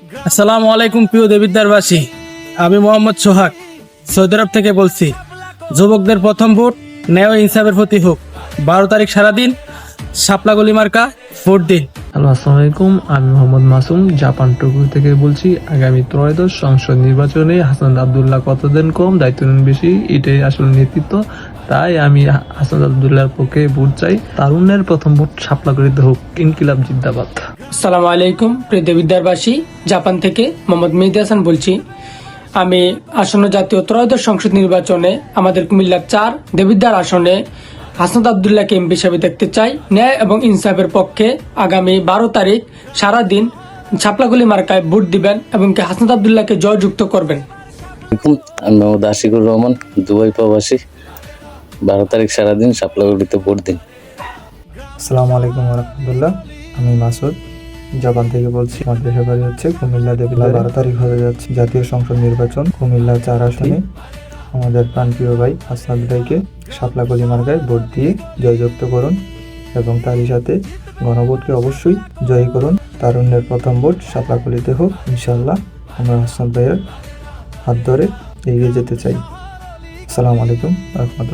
আসসালামু আলাইকুম প্রিয় দেবিদ্বারবাসী, আমি মোহাম্মদ সোহাগ সৌদি আরব থেকে বলছি। যুবকদের প্রথম ভোট ন্যায় ও ইনসাফের প্রতি হোক। 12 তারিখ সারাদিন শাপলাগলি মার্কা ভোট দিন। হ্যালো, আসসালামু আলাইকুম। আমি মোহাম্মদ মাসুম জাপান টোকিও থেকে বলছি। আগামী ত্রয়োদশ সংসদ নির্বাচনে হাসান আব্দুল্লাহ কতদিন কম, দায়িত্ব নেন বেশি, এটাই আসলে নেতৃত্ব। তাই আমি হাসান আব্দুল্লাহর পক্ষে ভোট চাই। তারুণ্যের প্রথম ভোট শাপলাগলিতে হোক। ইনকিলাব জিন্দাবাদ। আসসালামু আলাইকুম প্রিয় দেবিদ্বারবাসী, জাপান থেকে মোহাম্মদ মেহেদী হাসান বলছি। আমি আসন্ন জাতীয় ত্রয়োদশ সংসদ নির্বাচনে আমাদের কুমিল্লার 4 দেবিদ্বার আসনে হাসান আব্দুল্লাহকে এমপি হিসেবে দেখতে চাই। ন্যায় এবং ইনসাফের পক্ষে আগামী 12 তারিখ সারাদিন ছাপলাগুলি মার্কায় ভোট দিবেন এবং হাসান আব্দুল্লাহকে জয়যুক্ত করবেন। আসসালামাইকুম, আমি মোহাম্মদ আশিকুর রহমান, দুবাই প্রবাসী। 12 তারিখ সারাদিন শাপলাগুড়িতে ভোট দিন। আসসালামু আলাইকুম রহমতুল্লাহ। আমি মাসুদ জাপান থেকে বলছি। আমার দেশের বাড়ি হচ্ছে কুমিল্লা দেবিদ্বার। 12 তারিখ হয়ে যাচ্ছে জাতীয় সংসদ নির্বাচন। কুমিল্লা 4 আসনে আমাদের প্রাণপ্রিয় ভাই হাসান ভাইকে শাপলাকলি মার্কায় ভোট দিয়ে জয়যুক্ত করুন এবং তারই সাথে গণভোটকে অবশ্যই জয়ী করুন। তারুণ্যের প্রথম ভোট শাপলাকলিতে হোক। ইনশাআল্লাহ আমরা হাসান ভাইয়ের হাত ধরে এগিয়ে যেতে চাই। আসসালামু আলাইকুম রহমতুল্লাহ।